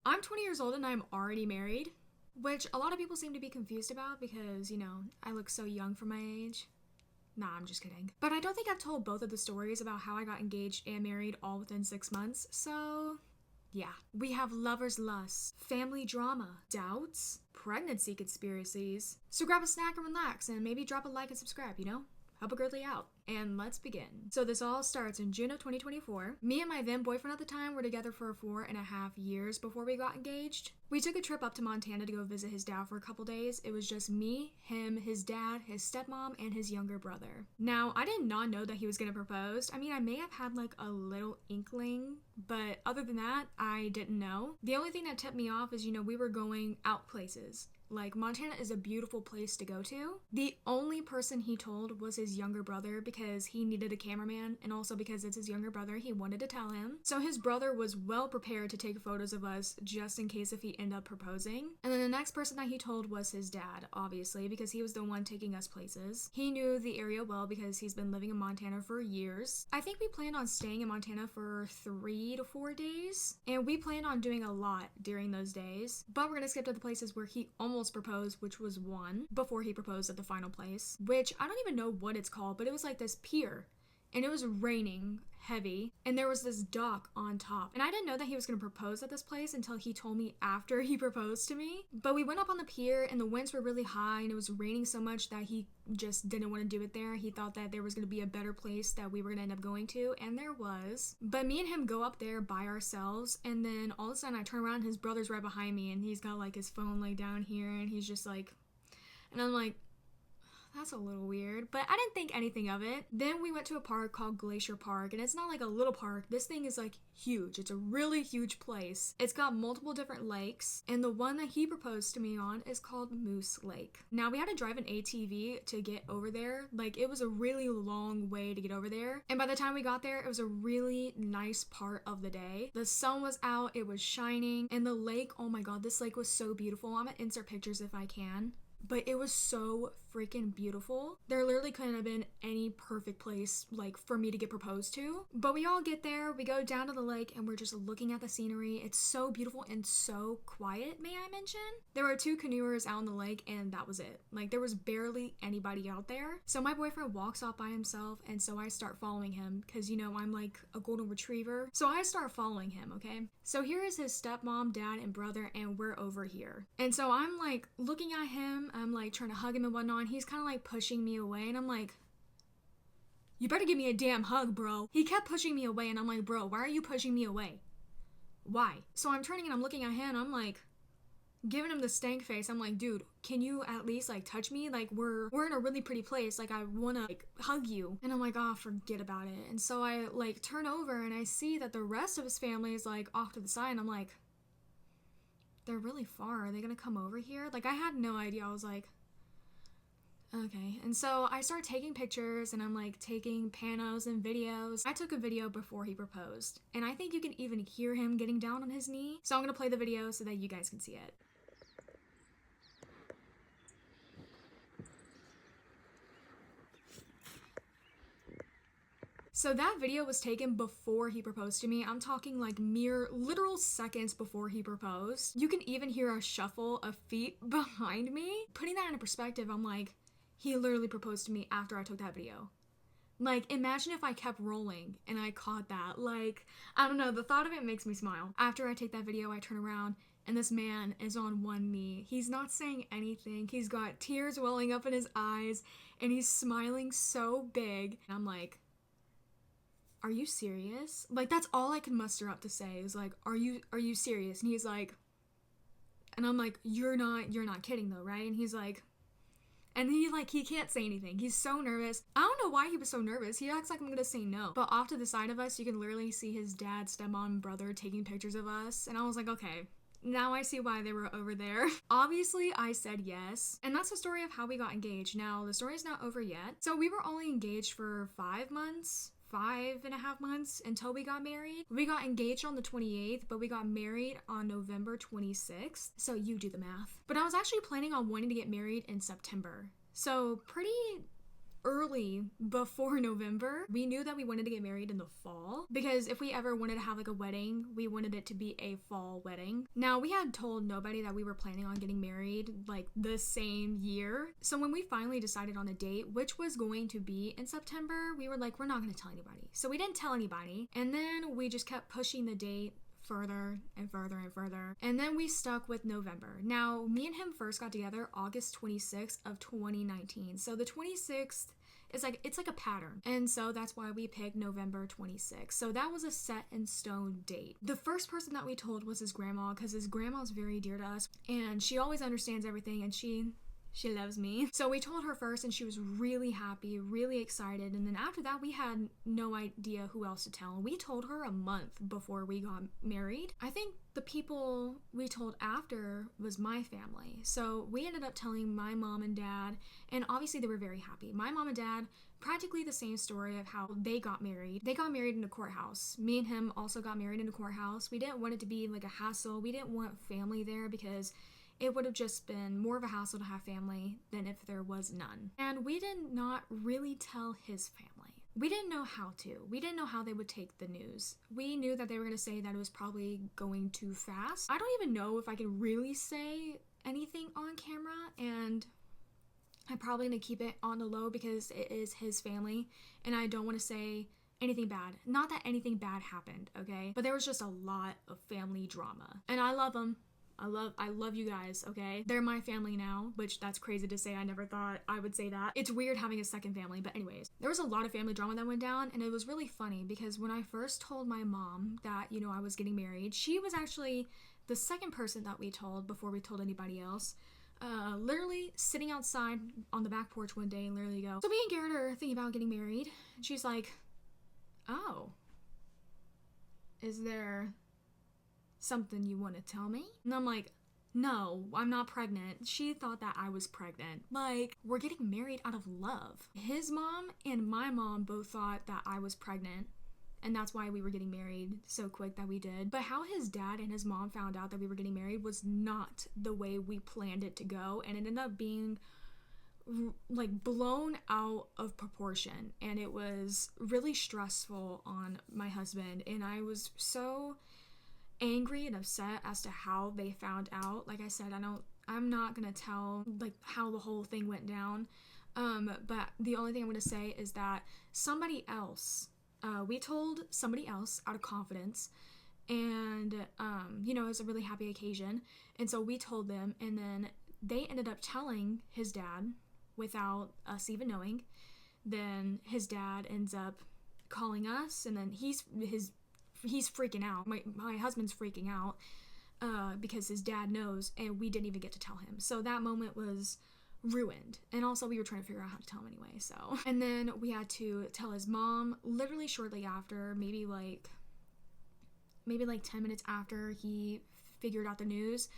I'm 20 years old and I'm already married, which a lot of people seem to be confused about because, I look so young for my age. Nah, I'm just kidding. But I don't think I've told both of the stories about how I got engaged and married all within 6 months, so yeah. We have lover's lust, family drama, doubts, pregnancy conspiracies. So grab a snack and relax and maybe drop a like and subscribe, Help a girly out. And let's begin. So this all starts in June of 2024. Me and my then boyfriend at the time were together for 4.5 years before we got engaged. We took a trip up to Montana to go visit his dad for a couple days. It was just me, him, his dad, his stepmom, and his younger brother. Now, I did not know that he was gonna propose. I mean, I may have had like a little inkling, but other than that, I didn't know. The only thing that tipped me off is, we were going out places. Like, Montana is a beautiful place to go to. The only person he told was his younger brother because he needed a cameraman, and also because it's his younger brother, he wanted to tell him. So his brother was well prepared to take photos of us just in case if he ended up proposing. And then the next person that he told was his dad, obviously, because he was the one taking us places. He knew the area well because he's been living in Montana for years. I think we planned on staying in Montana for 3 to 4 days, and we planned on doing a lot during those days, but we're gonna skip to the places where he almost proposed, which was one, before he proposed at the final place, which I don't even know what it's called, but it was like this pier, and it was raining heavy, and there was this dock on top, and I didn't know that he was going to propose at this place until he told me after he proposed to me. But we went up on the pier, and the winds were really high, and it was raining so much that he just didn't want to do it there. He thought that there was going to be a better place that we were going to end up going to, and there was. But me and him go up there by ourselves, and then all of a sudden I turn around and his brother's right behind me, and he's got like his phone like down here, and he's just like, and I'm like, that's a little weird, but I didn't think anything of it. Then we went to a park called Glacier Park, and it's not like a little park. This thing is like huge. It's a really huge place. It's got multiple different lakes, and the one that he proposed to me on is called Moose Lake. Now, we had to drive an ATV to get over there. Like, it was a really long way to get over there, and by the time we got there, it was a really nice part of the day. The sun was out, it was shining, and the lake, oh my god, this lake was so beautiful. I'm gonna insert pictures if I can. But it was so freaking beautiful. There literally couldn't have been any perfect place like for me to get proposed to. But we all get there, we go down to the lake, and we're just looking at the scenery. It's so beautiful and so quiet, may I mention? There were 2 canoers out on the lake, and that was it. Like, there was barely anybody out there. So my boyfriend walks off by himself, and so I start following him because, I'm like a golden retriever. So I start following him, okay? So here is his stepmom, dad, and brother, and we're over here. And so I'm like looking at him, I'm like trying to hug him and whatnot. He's kind of like pushing me away, and I'm like, you better give me a damn hug, bro. He kept pushing me away, and I'm like, bro, why are you pushing me away? Why? So I'm turning and I'm looking at him, and I'm like giving him the stank face. I'm like, dude, can you at least like touch me? Like, we're in a really pretty place. Like, I wanna like hug you. And I'm like, oh, forget about it. And so I like turn over and I see that the rest of his family is like off to the side, and I'm like, they're really far. Are they gonna come over here? Like, I had no idea. I was like, okay. And so I start taking pictures, and I'm like taking panos and videos. I took a video before he proposed, and I think you can even hear him getting down on his knee. So I'm gonna play the video so that you guys can see it. So that video was taken before he proposed to me. I'm talking like mere literal seconds before he proposed. You can even hear a shuffle of feet behind me. Putting that into perspective, I'm like, he literally proposed to me after I took that video. Like, imagine if I kept rolling and I caught that. Like, I don't know, the thought of it makes me smile. After I take that video, I turn around and this man is on one knee. He's not saying anything. He's got tears welling up in his eyes, and he's smiling so big. And I'm like, are you serious? Like, that's all I could muster up to say is like, are you serious? And he's like, and I'm like, you're not kidding though, right? And he's like, and he can't say anything. He's so nervous. I don't know why he was so nervous. He acts like I'm gonna say no. But off to the side of us, you can literally see his dad, stepmom, and brother taking pictures of us. And I was like, okay, now I see why they were over there. Obviously, I said yes. And that's the story of how we got engaged. Now, the story is not over yet. So we were only engaged for 5 months. 5.5 months until we got married. We got engaged on the 28th, but we got married on November 26th. So you do the math. But I was actually planning on wanting to get married in September. So pretty early before November. We knew that we wanted to get married in the fall because if we ever wanted to have like a wedding, we wanted it to be a fall wedding. Now, we had told nobody that we were planning on getting married like the same year. So when we finally decided on a date, which was going to be in September, we were like, we're not going to tell anybody. So we didn't tell anybody. And then we just kept pushing the date further and further and further. And then we stuck with November. Now, me and him first got together August 26th of 2019. So the 26th is like, it's like a pattern. And so that's why we picked November 26th. So that was a set in stone date. The first person that we told was his grandma, because his grandma's very dear to us and she always understands everything, and she loves me. So we told her first and she was really happy, really excited. And then after that, we had no idea who else to tell. We told her a month before we got married. I think the people we told after was my family. So we ended up telling my mom and dad, and obviously they were very happy. My mom and dad, practically the same story of how they got married. They got married in a courthouse. Me and him also got married in a courthouse. We didn't want it to be like a hassle. We didn't want family there because it would have just been more of a hassle to have family than if there was none. And we did not really tell his family. We didn't know how to. We didn't know how they would take the news. We knew that they were going to say that it was probably going too fast. I don't even know if I can really say anything on camera, and I'm probably going to keep it on the low because it is his family and I don't want to say anything bad. Not that anything bad happened, okay? But there was just a lot of family drama. And I love them. I love you guys, okay? They're my family now, which that's crazy to say. I never thought I would say that. It's weird having a second family, but anyways. There was a lot of family drama that went down, and it was really funny because when I first told my mom that, you know, I was getting married, she was actually the second person that we told before we told anybody else. Literally sitting outside on the back porch one day and literally go, so me and Garrett are thinking about getting married. And she's like, oh, is there something you want to tell me? And I'm like, no, I'm not pregnant. She thought that I was pregnant. Like, we're getting married out of love. His mom and my mom both thought that I was pregnant, and that's why we were getting married so quick that we did. But how his dad and his mom found out that we were getting married was not the way we planned it to go, and it ended up being like blown out of proportion, and it was really stressful on my husband, and I was so angry and upset as to how they found out. Like I said, I'm not gonna tell like how the whole thing went down, but the only thing I'm gonna say is that somebody else, we told somebody else out of confidence, and you know, it was a really happy occasion, and so we told them, and then they ended up telling his dad without us even knowing. Then his dad ends up calling us, and then he's freaking out. My husband's freaking out because his dad knows, and we didn't even get to tell him. So that moment was ruined. And also we were trying to figure out how to tell him anyway, so. And then we had to tell his mom literally shortly after, maybe like 10 minutes after he figured out the news,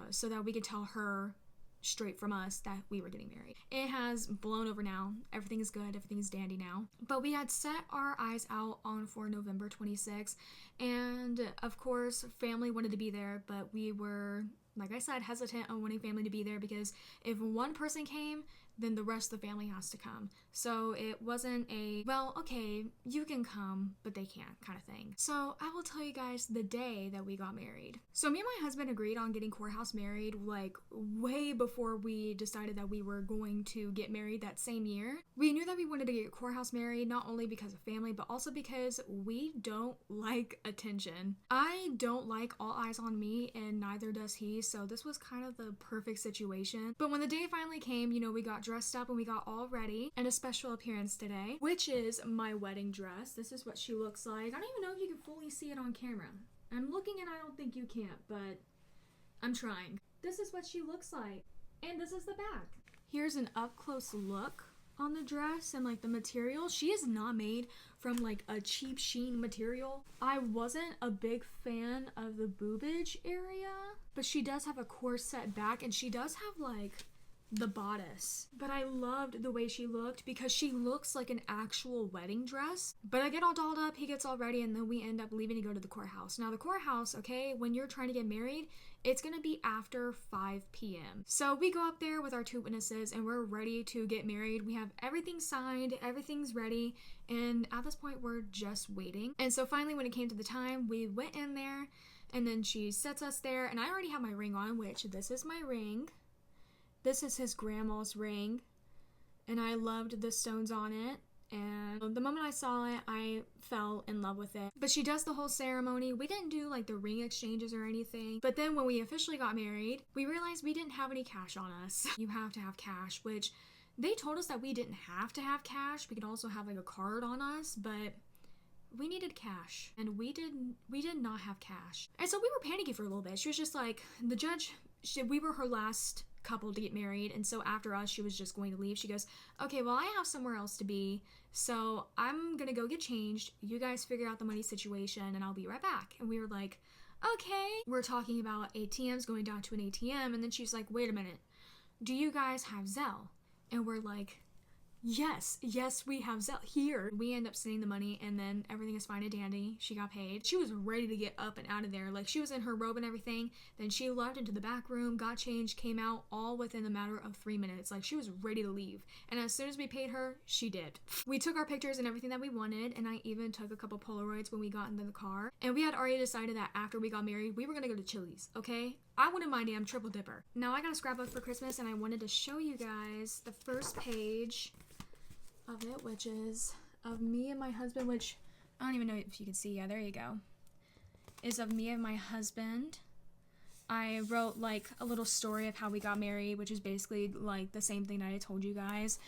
so that we could tell her straight from us that we were getting married. It has blown over now. Everything is good. Everything is dandy now. But we had set our eyes out on for November 26th, and of course family wanted to be there, but we were, like I said, hesitant on wanting family to be there because if one person came, then the rest of the family has to come. So it wasn't a, well, okay, you can come, but they can't kind of thing. So I will tell you guys the day that we got married. So me and my husband agreed on getting courthouse married like way before we decided that we were going to get married that same year. We knew that we wanted to get courthouse married not only because of family, but also because we don't like attention. I don't like all eyes on me, and neither does he, so this was kind of the perfect situation. But when the day finally came, you know, we got dressed up and we got all ready, and a special appearance today, which is my wedding dress. This is what she looks like. I don't even know if you can fully see it on camera. I'm looking and I don't think you can't, but I'm trying. This is what she looks like, and this is the back. Here's an up close look on the dress and like the material. She is not made from like a cheap sheen material. I wasn't a big fan of the boobage area, but she does have a corset back, and she does have like the bodice. But I loved the way she looked because she looks like an actual wedding dress. But I get all dolled up, he gets all ready, and then we end up leaving to go to the courthouse. Now the courthouse, okay, when you're trying to get married, it's gonna be after 5 p.m. So we go up there with our 2 witnesses and we're ready to get married. We have everything signed, everything's ready, and at this point we're just waiting. And so finally when it came to the time, we went in there and then she sets us there, and I already have my ring on, which this is my ring. This is his grandma's ring, and I loved the stones on it, and the moment I saw it, I fell in love with it. But she does the whole ceremony. We didn't do like the ring exchanges or anything, but then when we officially got married, we realized we didn't have any cash on us. You have to have cash, which they told us that we didn't have to have cash. We could also have like a card on us, but we needed cash, and we did not have cash. And so we were panicking for a little bit. She was just like, the judge, we were her last couple to get married, and so after us she was just going to leave. She goes, okay, well, I have somewhere else to be, so I'm gonna go get changed. You guys figure out the money situation and I'll be right back. And we were like, okay. We're talking about ATMs, going down to an ATM, and then she's like, wait a minute, do you guys have Zelle? And we're like, yes, we have Zelle here. We end up sending the money, and then everything is fine and dandy. She got paid. She was ready to get up and out of there. Like, she was in her robe and everything. Then she left into the back room, got changed, came out, all within a matter of 3 minutes. Like, she was ready to leave. And as soon as we paid her, she did. We took our pictures and everything that we wanted, and I even took a couple Polaroids when we got into the car. And we had already decided that after we got married, we were gonna go to Chili's, okay? I wanted my damn triple dipper. Now I got a scrapbook for Christmas, and I wanted to show you guys the first page of it, which is of me and my husband, which I don't even know if you can see. Yeah, there you go. Is of me and my husband. I wrote like a little story of how we got married, which is basically like the same thing that I told you guys.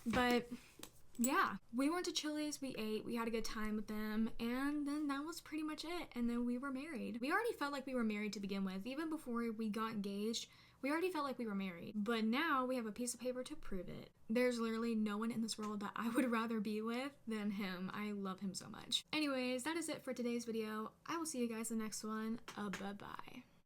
But yeah, we went to Chili's, we ate, we had a good time with them, and then that was pretty much it. And then we were married. We already felt like we were married to begin with. Even before we got engaged, we already felt like we were married. But now we have a piece of paper to prove it. There's literally no one in this world that I would rather be with than him. I love him so much. Anyways, that is it for today's video. I will see you guys in the next one. Bye-bye.